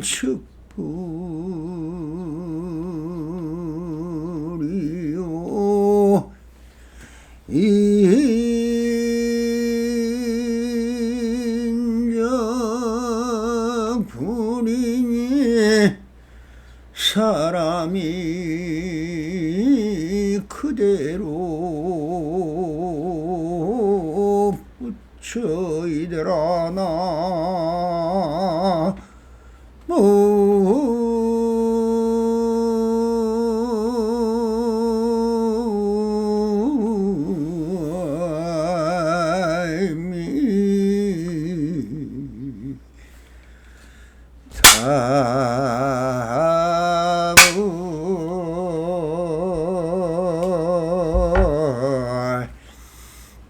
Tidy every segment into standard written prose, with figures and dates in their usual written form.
척불이요 인적 불이니 사람이 그대로 붙여이더라 나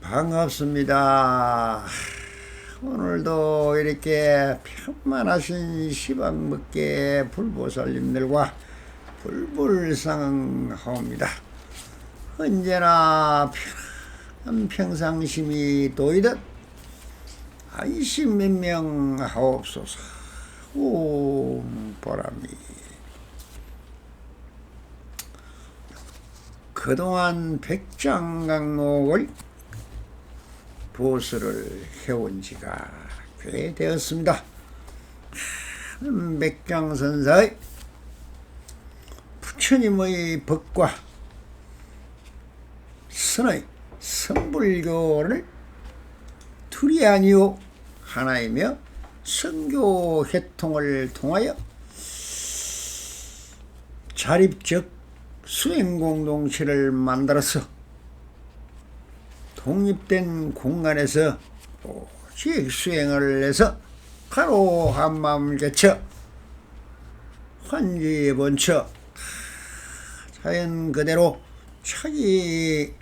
반갑습니다. 오늘도 이렇게 편만하신 시방먹게 불보살님들과 불불상하옵니다. 언제나 편한 평상심이 도이듯 안심면명하옵소서. 오 보람이 그동안 백장강록을 보수를 해온 지가 꽤 되었습니다. 백장선사의 부처님의 법과 선의 선불교를 둘이 아니요 하나이며 선교 회통을 통하여 자립적 수행공동체를 만들어서 독립된 공간에서 오직 수행을 해서 가로 한마음을 개쳐 환지에 번쳐 자연 그대로 자기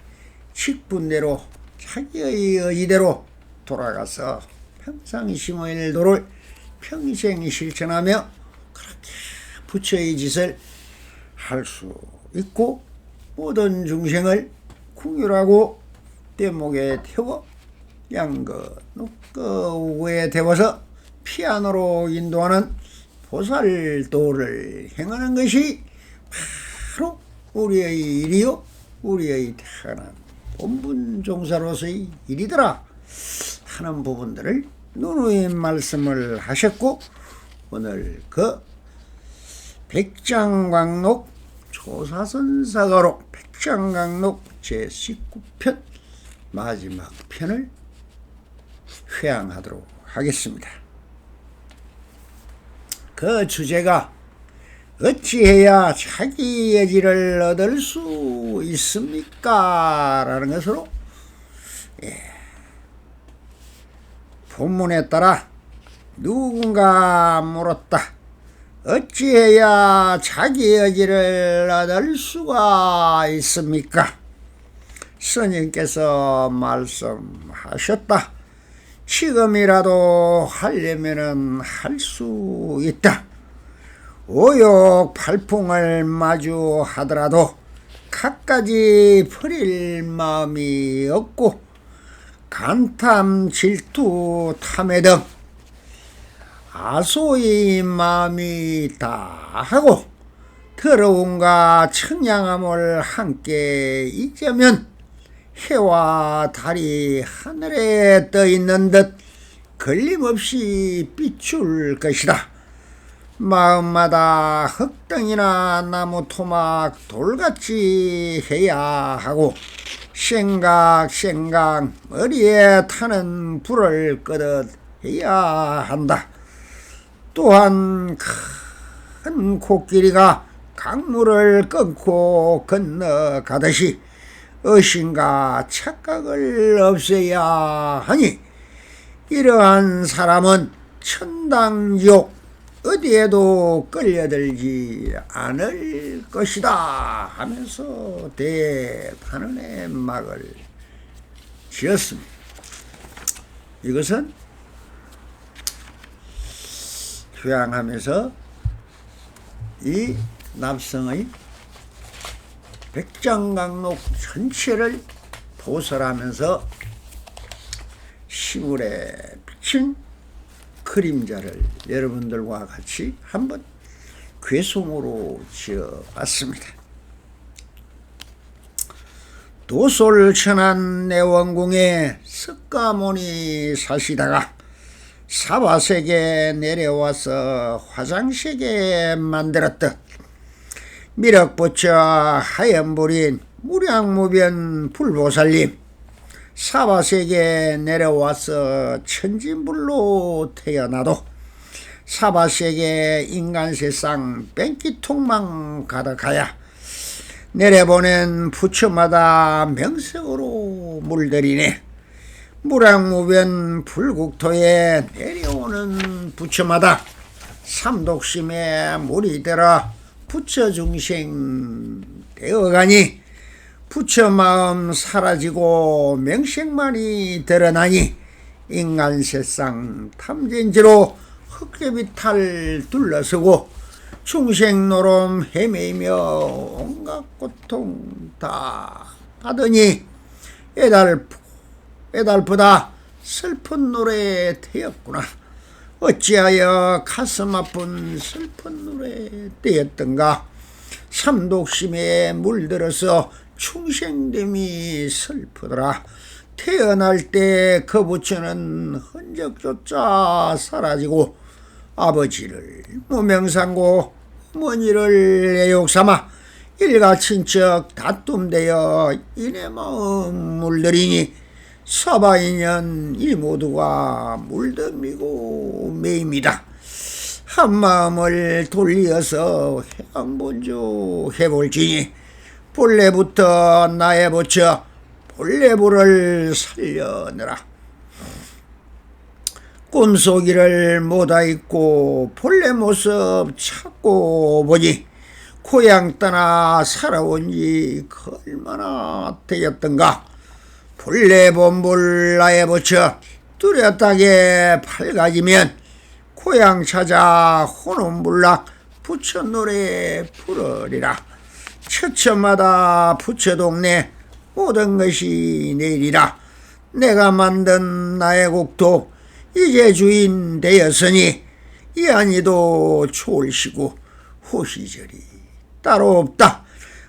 직분대로 자기의 의지대로 돌아가서 평상심의 일도를 평생 실천하며 그렇게 부처의 짓을 할 수 있고 모든 중생을 궁율하고 떼목에 태워 양거 녹거 우에 태워서 피안으로 인도하는 보살도를 행하는 것이 바로 우리의 일이요 우리의 태어난 본분 종사로서의 일이더라 하는 부분들을 누누이 말씀을 하셨고, 오늘 그 백장강록 조사선사가록 백장강록 제19편 마지막 편을 회항하도록 하겠습니다. 그 주제가 어찌해야 자기 예지를 얻을 수 있습니까? 라는 것으로 본문에 따라 누군가 물었다. 어찌해야 자기 예지를 얻을 수가 있습니까? 스님께서 말씀하셨다. 지금이라도 하려면은 할 수 있다. 오욕 팔풍을 마주하더라도 갖가지 버릴 마음이 없고 간탐 질투 탐애 등 아소의 마음이 다하고 더러움과 청량함을 함께 잊으면 해와 달이 하늘에 떠있는 듯 걸림없이 비출 것이다. 마음마다 흙덩이나 나무 토막 돌같이 해야 하고 생각 머리에 타는 불을 끄듯 해야 한다. 또한 큰 코끼리가 강물을 끊고 건너가듯이 의심과 착각을 없애야 하니 이러한 사람은 천당지옥 어디에도 끌려들지 않을 것이다 하면서 대단원의 막을 지었습니다. 이것은 휴양하면서 이 납성의 백장강록 전체를 도설하면서 시물에 비친 그림자를 여러분들과 같이 한번 괴송으로 지어봤습니다. 도솔천안 내원궁에 석가모니 사시다가 사바세계 내려와서 화장세계 만들었던 미륵부처 하얀불인 무량무변 불보살님, 사바세계 내려와서 천진불로 태어나도 사바세계 인간세상 뺑기통만 가득하야 내려보낸 부처마다 명석으로 물들이네. 무량무변 불국토에 내려오는 부처마다 삼독심에 물이 들어 부처 중생 되어가니 부처 마음 사라지고 명색만이 드러나니 인간세상 탐진지로 흑개비탈 둘러서고 중생노름 헤매이며 온갖 고통 다 하더니 애달프다 슬픈 노래 되었구나. 어찌하여 가슴 아픈 슬픈 노래 되었던가. 삼독심에 물들어서 충생됨이 슬프더라. 태어날 때 그 부처는 흔적조차 사라지고 아버지를 무명상고 어머니를 애욕삼아 일가친척 다툼되어 이내 마음 물들이니 서바인연 이 모두가 물덤이고 매입니다. 한마음을 돌리어서 해방본주 해볼지니 본래부터 나의 부처 본래부를 살려내라. 꿈속이를 못하있고 본래 모습 찾고 보니 고향 떠나 살아온 지 얼마나 되었던가. 본래 본불 나의 부처 뚜렷하게 밝아지면 고향 찾아 혼혼불락 부처 노래 부르리라. 처처마다 부처 동네 모든 것이 내리라. 내가 만든 나의 국토 이제 주인 되었으니 이안이도 초월시고 호시절이 따로 없다.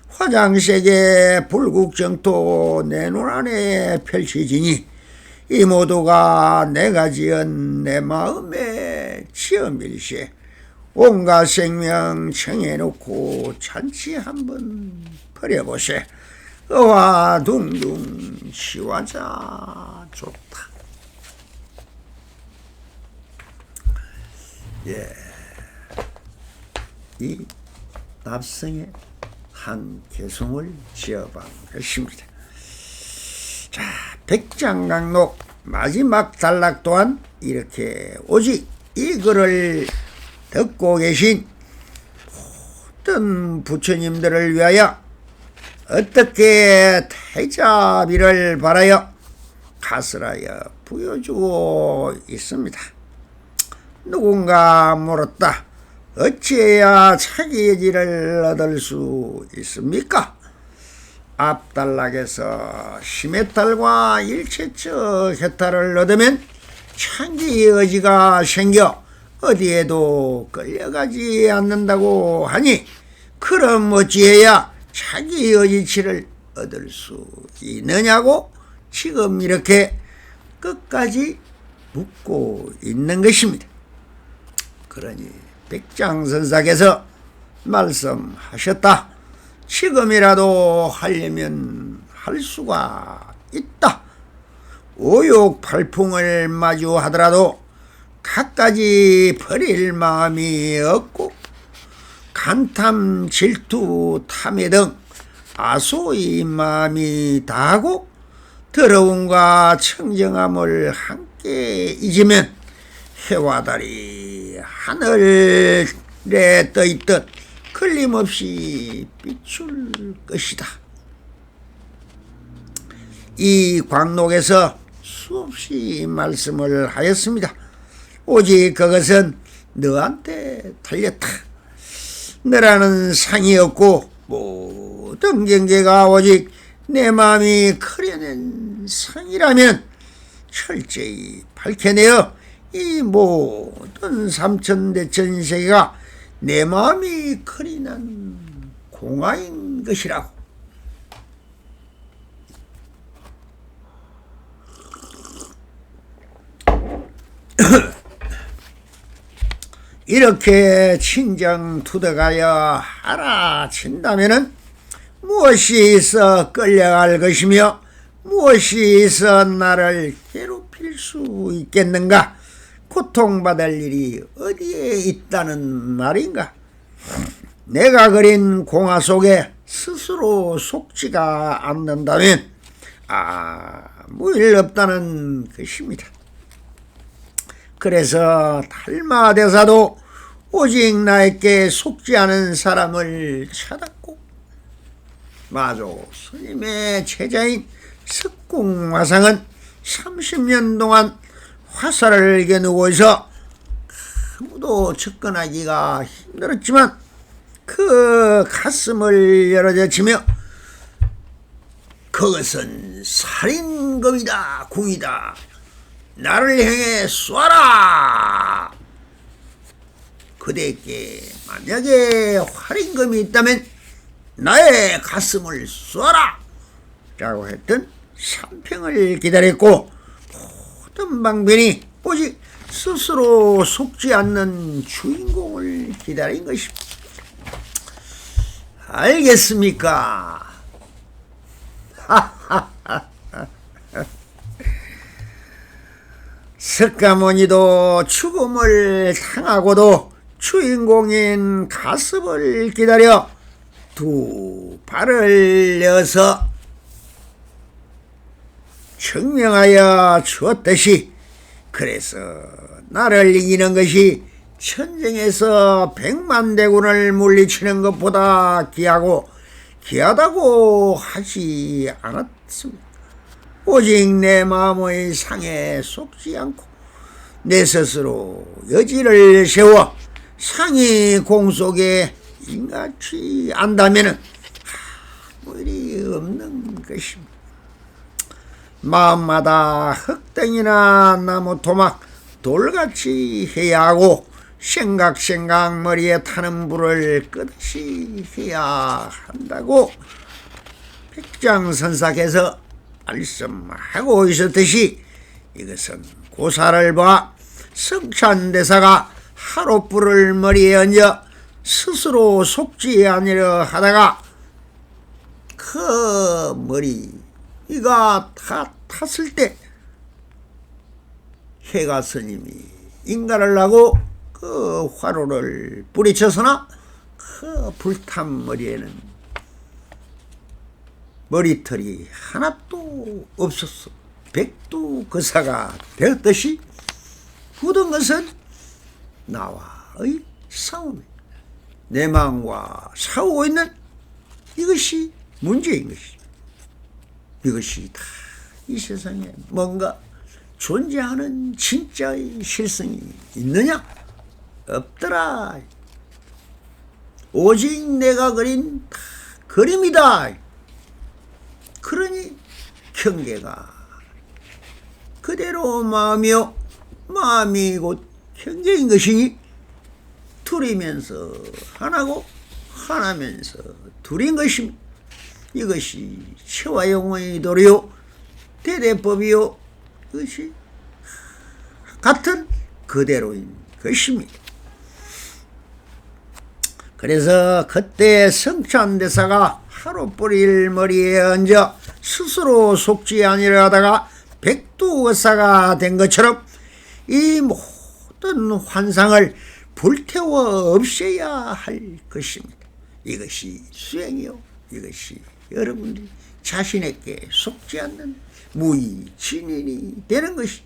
화장세계 불국정토 내 눈안에 펼쳐지니 이 모두가 내가 지은 내 마음의 지음일세. 온갖 생명 청해놓고 잔치 한번 버려보세. 어와 둥둥 시와자 좋다. 예, 이 납성의 한 개송을 지어본 것입니다. 자, 백장강록 마지막 단락 또한 이렇게 오직 이 글을 듣고 계신 모든 부처님들을 위하여 어떻게 태자비를 바라여 가슬하여 부여주고 있습니다. 누군가 물었다. 어찌해야 자기의 질을 얻을 수 있습니까? 앞단락에서 심해탈과 일체적 해탈을 얻으면 창기의 의지가 생겨 어디에도 끌려가지 않는다고 하니, 그럼 어찌해야 자기의 의지치를 얻을 수 있느냐고 지금 이렇게 끝까지 묻고 있는 것입니다. 그러니 백장선사께서 말씀하셨다. 지금이라도 하려면 할 수가 있다. 오욕팔풍을 마주하더라도 갖가지 버릴 마음이 없고 간탐, 질투, 탐해 등 아소의 마음이 다하고 더러움과 청정함을 함께 잊으면 해와 달이 하늘에 떠있듯 걸림없이 비출 것이다. 이 광록에서 수없이 말씀을 하였습니다. 오직 그것은 너한테 달렸다. 너라는 상이 없고 모든 경계가 오직 내 마음이 그려낸 상이라면 철저히 밝혀내어 이 모든 삼천대천세계가 내 마음이 그리는 공화인 것이라고. 이렇게 친정투덕하여 알아친다면은 무엇이 있어 끌려갈 것이며 무엇이 있어 나를 괴롭힐 수 있겠는가? 고통받을 일이 어디에 있다는 말인가? 내가 그린 공화 속에 스스로 속지가 않는다면 아무 일 없다는 것입니다. 그래서 달마대사도 오직 나에게 속지 않은 사람을 찾았고 마조 스님의 제자인 석궁화상은 30년 동안 화살을 겨누고 있어 아무도 접근하기가 힘들었지만 그 가슴을 열어젖히며 그것은 살인검이다, 궁이다. 나를 향해 쏴라. 그대에게 만약에 활인검이 있다면 나의 가슴을 쏴라 라고 했던 삼평을 기다렸고 모든 방변이 오직 스스로 속지 않는 주인공을 기다린 것입니다. 알겠습니까? 석가모니도 죽음을 당하고도 주인공인 가슴을 기다려 두 발을 내어서 증명하여 주었듯이 그래서 나를 이기는 것이 전쟁에서 100만 대군을 물리치는 것보다 귀하다고 하지 않았습니다. 오직 내 마음의 상에 속지 않고 내 스스로 여지를 세워 상이 공 속에 인같이 안다면 아무 일이 없는 것입니다. 마음마다 흙덩이나 나무 토막 돌같이 해야 하고 생각 머리에 타는 불을 끄듯이 해야 한다고 백장선사께서 말씀하고 있었듯이 이것은 고사를 봐 성찬대사가 하룻불을 머리에 얹어 스스로 속지 아니려 하다가 그 머리가 다 탔을 때 해가 스님이 인가를 하고 그 화로를 뿌리쳐서나 그 불탄 머리에는 머리털이 하나도 없었어. 백두거사가 되었듯이 모든 것은 나와의 싸움이 내 마음과 싸우고 있는 이것이 문제인 것이죠. 이것이 다 이 세상에 뭔가 존재하는 진짜의 실성이 있느냐? 없더라. 오직 내가 그린 그림이다. 그러니 경계가 그대로 마음이요 마음이 곧 경계인 것이니 둘이면서 하나고 하나면서 둘인 것입니다. 이것이 체와 영혼의 도리요 대대법이요 이것이 같은 그대로인 것입니다. 그래서 그때 성찬대사가 하룻불일 머리에 얹어 스스로 속지 아니려 하다가 백두어사가 된 것처럼 이 모든 환상을 불태워 없애야 할 것입니다. 이것이 수행이요. 이것이 여러분들이 자신에게 속지 않는 무의진인이 되는 것이.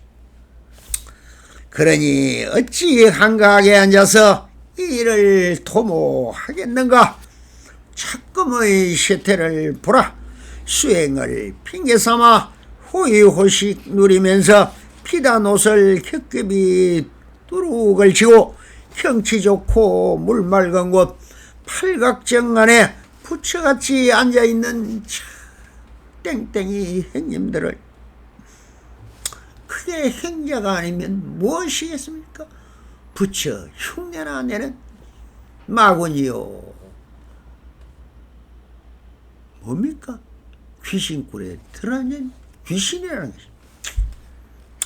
그러니 어찌 한가하게 앉아서 이 일을 도모하겠는가? 착금의 쇠퇴를 보라. 수행을 핑계삼아 호의호식 누리면서 피단 옷을 겹겹이 두루 걸치고 경치 좋고 물 맑은 곳 팔각정 안에 부처같이 앉아있는 땡땡이 행님들을 그게 행자가 아니면 무엇이겠습니까? 부처 흉내나 내는 마군이요. 뭡니까? 귀신굴에 들어앉은 귀신이라는 것입니다.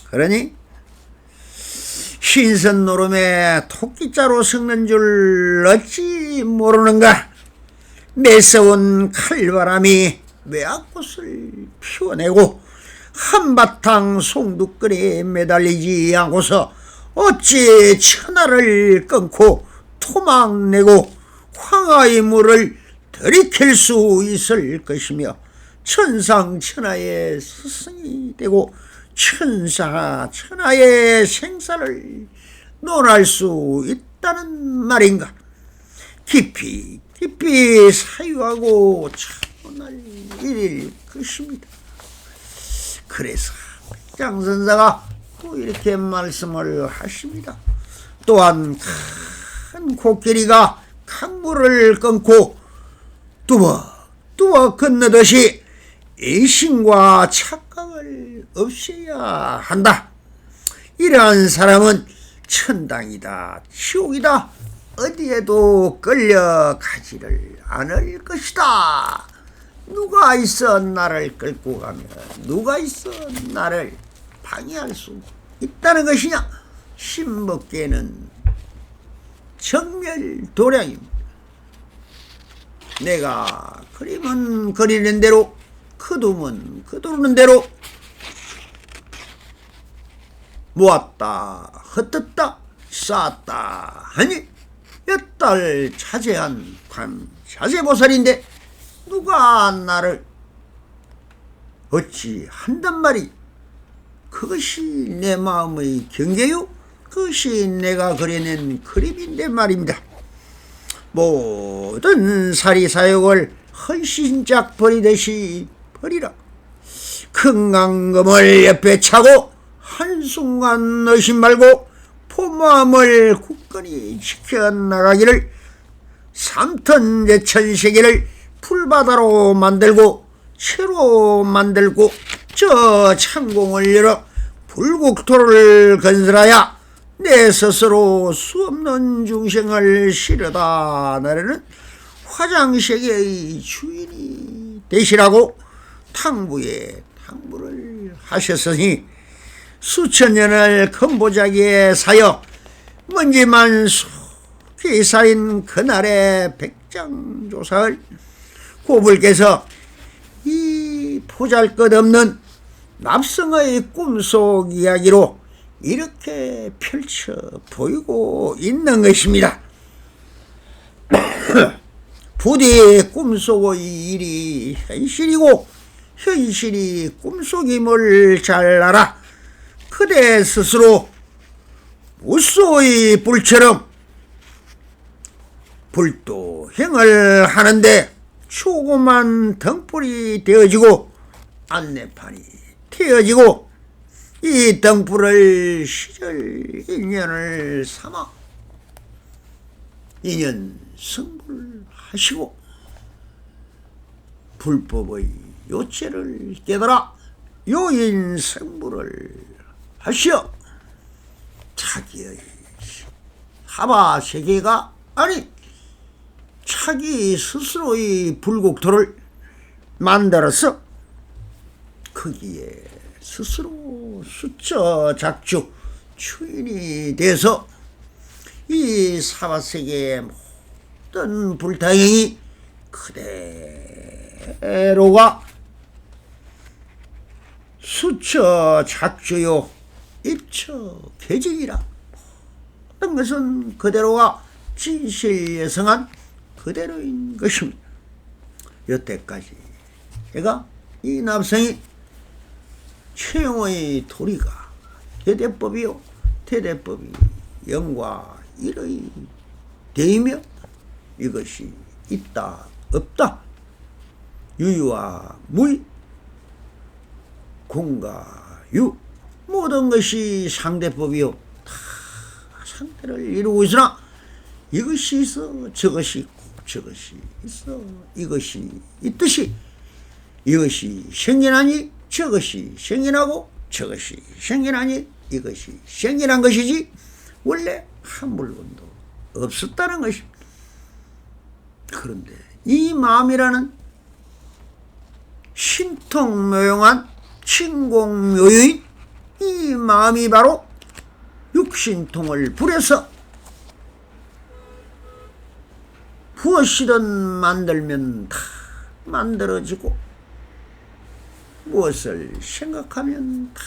그러니 신선노름에 토끼자로 섞는 줄 어찌 모르는가? 매서운 칼바람이 외악꽃을 피워내고 한바탕 송두끈에 매달리지 않고서 어찌 천하를 끊고 토막내고 황하의 물을 들이킬 수 있을 것이며 천상천하의 스승이 되고 천사천하의 생사를 논할 수 있다는 말인가? 깊이 사유하고 차분할 일일 것입니다. 그래서 장선사가 또 이렇게 말씀을 하십니다. 또한 큰 코끼리가 강물을 끊고 뚜벅뚜벅 건너듯이 애심과 착각을 없애야 한다. 이러한 사람은 천당이다 지옥이다 어디에도 끌려가지를 않을 것이다. 누가 있어 나를 끌고 가면 누가 있어 나를 방해할 수 있다는 것이냐? 신법계는 정멸도량입니다. 내가 그리면 그리는 대로 거두면 거두는 대로 모았다 흩었다 쌓았다 하니 몇 달 자제한 자제보살인데 누가 나를 어찌 한단 말이? 그것이 내 마음의 경계요? 그것이 내가 그려낸 그림인데 말입니다. 모든 사리사욕을 헌신짝 버리듯이 버리라. 금강검을 옆에 차고 한순간 의심 말고 포마음을 굳건히 지켜나가기를 삼천제천세계를 풀바다로 만들고 채로 만들고 저 창공을 열어 불국토를 건설하여 내 스스로 수없는 중생을 실어다 나르는 화장세계의 주인이 되시라고 탕부에 탕부를 하셨으니 수천 년을 금보자기에 사여 먼지만 속히 쌓인 그날의 백장조사를 고불께서 이 보잘것없는 납성의 꿈속 이야기로 이렇게 펼쳐 보이고 있는 것입니다. 부디 꿈속의 일이 현실이고 현실이 꿈속임을 잘 알아 그대 스스로 무소의 불처럼 불도행을 하는데 조그만 등불이 되어지고 안내판이 되어지고 이 등불을 시절 인연을 삼아 인연 성불하시고 불법의 요체를 깨달아 요인 성불을 하시어 자기의 하바세계가 아닌 자기 스스로의 불국토를 만들어서 거기에 스스로 수처 작주 주인이 돼서 이 사바세계의 모든 불타행이 그대로가 수처 작주요 입처 계직이라 모든 것은 그대로가 진실예성한 그대로인 것입니다. 여태까지 내가 이 납성이 최영의 도리가 대대법이요 대대법이 영과 일의 대이며 이것이 있다 없다 유와 무의 공과 유 모든 것이 상대법이요 다 상대를 이루고 있으나 이것이 있어 저것이 있고 저것이 있어. 이것이 있듯이 이것이 생겨나니 저것이 생겨나고 저것이 생겨나니 이것이 생겨난 것이지 원래 한 물건도 없었다는 것입니다. 그런데 이 마음이라는 신통묘용한 진공묘유인 이 마음이 바로 육신통을 부려서 무엇이든 만들면 다 만들어지고 무엇을 생각하면 다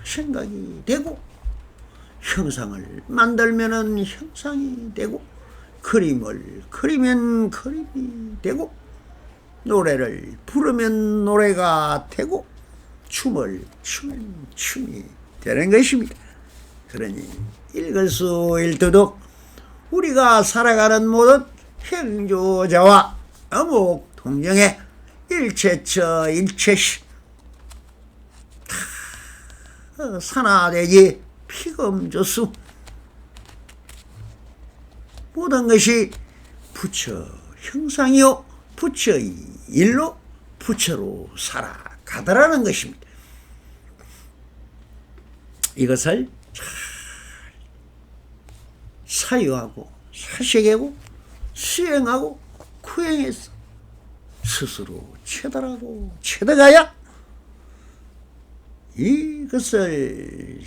생각이 되고 형상을 만들면 형상이 되고 그림을 그리면 그림이 되고 노래를 부르면 노래가 되고 춤을 추면 춤이 되는 것입니다. 그러니 일거수일투득 우리가 살아가는 모든 행조자와 어묵 동정의 일체처 일체시 다 산화되지 피금조수 모든 것이 부처 형상이요 부처의 일로 부처로 살아가더라는 것입니다. 이것을 잘 사유하고 사색하고 수행하고 구행해서 스스로 체달하고 체득하여 이것을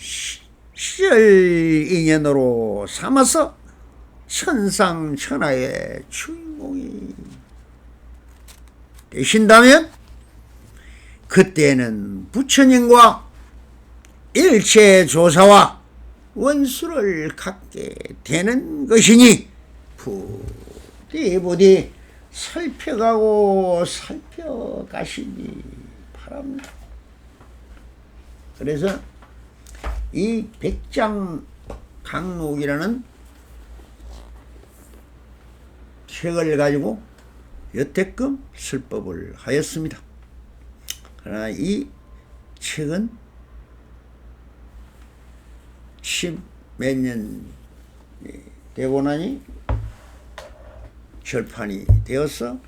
시절인연으로 삼아서 천상천하의 주인공이 되신다면 그때는 부처님과 일체조사와 원수를 갖게 되는 것이니 부디 살펴가고 살펴가시기 바랍니다. 그래서 이 백장강록이라는 책을 가지고 여태껏 설법을 하였습니다. 그러나 이 책은 10몇 년 되고 나니 절판이 되어서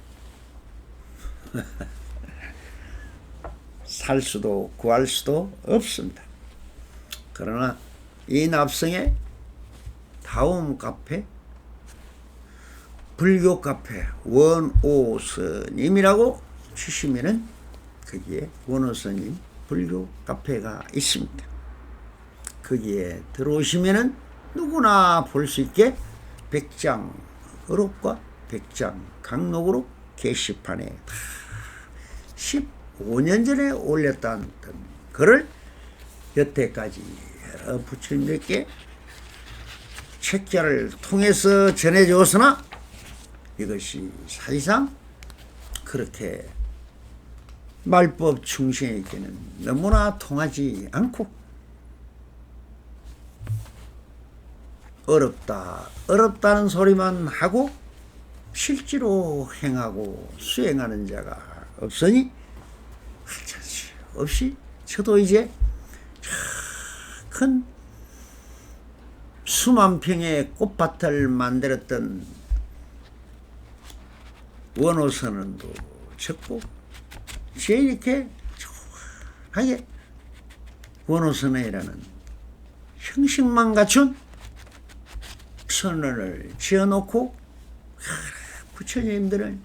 살 수도 구할 수도 없습니다. 그러나 이 납성에 다음 카페 불교 카페 원오스님이라고 치시면은 거기에 원오스님 불교 카페가 있습니다. 거기에 들어오시면은 누구나 볼 수 있게 백장의록과 백장강록으로 게시판에 다 15년 전에 올렸던 글을 여태까지 여러 부처님께 책자를 통해서 전해주었으나 이것이 사실상 그렇게 말법 중생에게는 너무나 통하지 않고 어렵다는 소리만 하고 실제로 행하고 수행하는 자가 없으니 하찮지 없이 저도 이제 큰 수만 평의 꽃밭을 만들었던 원호선언도 적고 이제 이렇게 조용하게 원호선언이라는 형식만 갖춘 선언을 지어놓고 부처님들은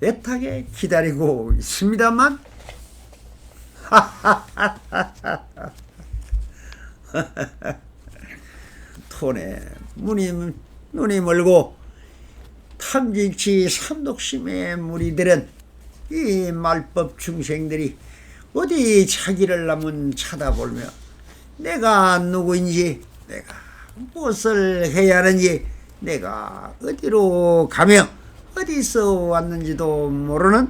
애타게 기다리고 있습니다만 톤에 눈이 멀고 탐진치 삼독심의 무리들은 이 말법 중생들이 어디 자기를 한번 쳐다보며 내가 누구인지 내가 무엇을 해야 하는지 내가 어디로 가며 어디서 왔는지도 모르는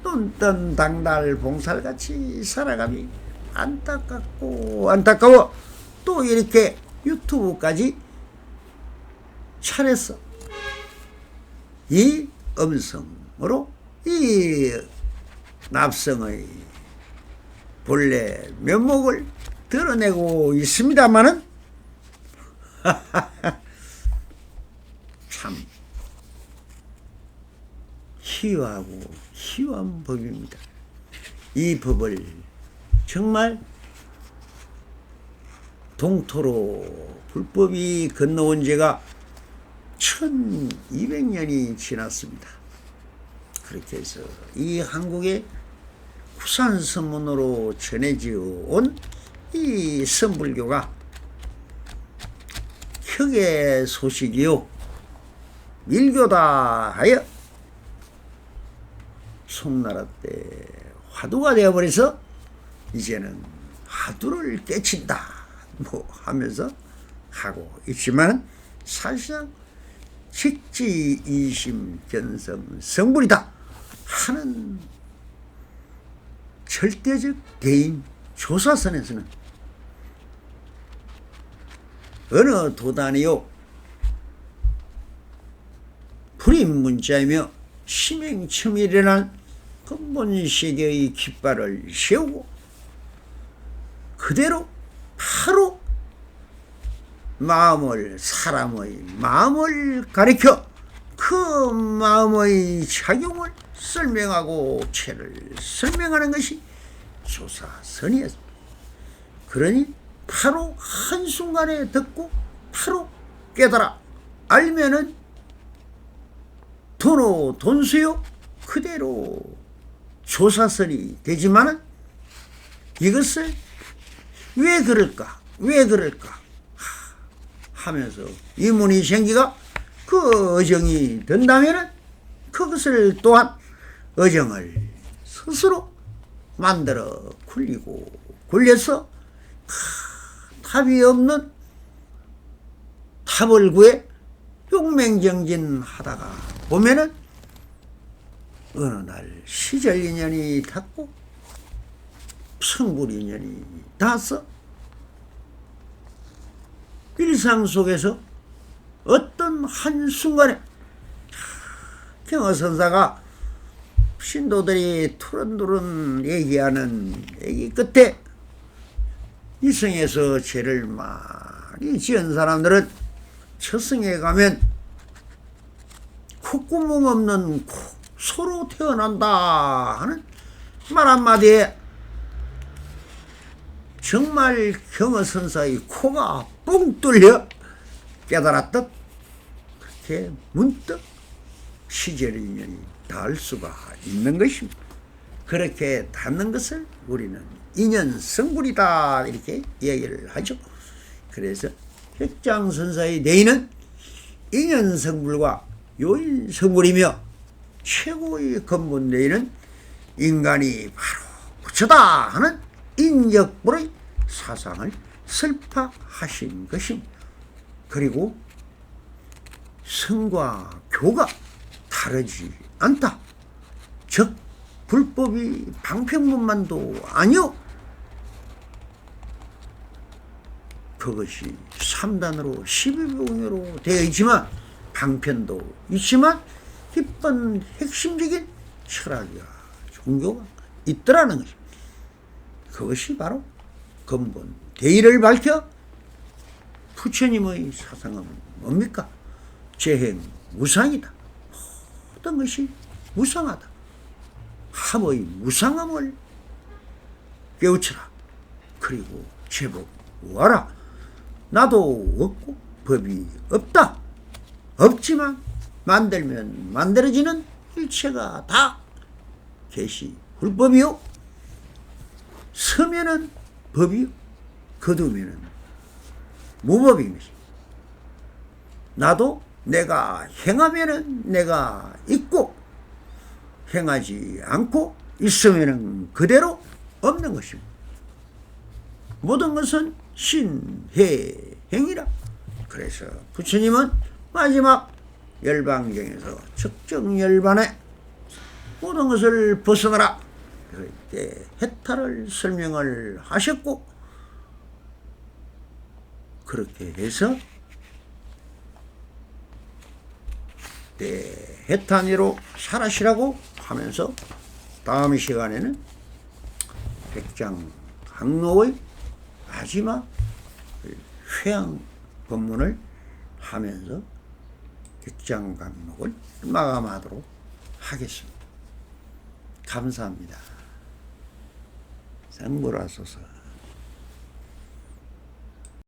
눈뜬 당달 봉살같이 살아감이 안타까워 또 이렇게 유튜브까지 차렸어. 이 음성으로 이 납성의 본래 면목을 드러내고 있습니다마는 참 귀하고 희귀한 법입니다. 이 법을 정말 동토로 불법이 건너온 지가 1200년이 지났습니다. 그렇게 해서 이 한국의 후산서문으로 전해져 온 이 선불교가 혁의 소식이요 밀교다 하여 송나라 때 화두가 되어버려서 이제는 화두를 깨친다 뭐 하면서 하고 있지만 사실상 직지 이심 견성 성불이다 하는 절대적 개인 조사선에서는 어느 도단이요 불임문자이며 심행첨일이란 근본시계의 깃발을 세우고 그대로 바로 사람의 마음을 가리켜 그 마음의 작용을 설명하고 체를 설명하는 것이 조사선이었습니다. 그러니 바로 한순간에 듣고 바로 깨달아 알면은 돈수요 그대로 조사선이 되지만은 이것을 왜 그럴까 하면서 의문이 생기가 그 어정이 된다면은 그것을 또한 어정을 스스로 만들어 굴려서 답이 없는 답을 구해 용맹정진 하다가 보면은 어느 날 시절 인연이 닿고 성불 인연이 닿아서 일상 속에서 어떤 한순간에 경허선사가 신도들이 투런투런 얘기하는 얘기 끝에 이승에서 죄를 많이 지은 사람들은 처승에 가면 콧구멍 없는 소로 태어난다 하는 말 한마디에 정말 경허선사의 코가 뻥 뚫려 깨달았듯 그렇게 문득 시절 인연이 닿을 수가 있는 것입니다. 그렇게 닿는 것을 우리는 인연성불이다 이렇게 얘기를 하죠. 그래서 획장선사의 내인은 인연성불과 요인성불이며 최고의 근본 내인은 인간이 바로 부처다 하는 인격불의 사상을 설파하신 것입니다. 그리고 성과 교가 다르지 않다. 즉 불법이 방편문만도 아니요 그것이 3단으로 12병으로 되어 있지만 방편도 있지만 깊은 핵심적인 철학이야 종교가 있더라는 것입니다. 그것이 바로 근본 대의를 밝혀 부처님의 사상은 뭡니까? 재행 무상이다. 모든 것이 무상하다. 합의 무상함을 깨우쳐라. 그리고 제법 구하라. 나도 없고 법이 없다. 없지만 만들면 만들어지는 일체가 다 계시 불법이요 서면은 법이요 거두면은 무법입니다. 나도 내가 행하면은 내가 있고 행하지 않고 있으면은 그대로 없는 것입니다. 모든 것은 신해행이라. 그래서 부처님은 마지막 열방경에서 적정열반에 모든 것을 벗어나라 그때 해탈을 설명을 하셨고 그렇게 해서 대해탄위로 살아시라고 하면서 다음 시간에는 백장강로의 마지막 회양 법문을 하면서 백장강록을 마감하도록 하겠습니다. 감사합니다. 성불하소서.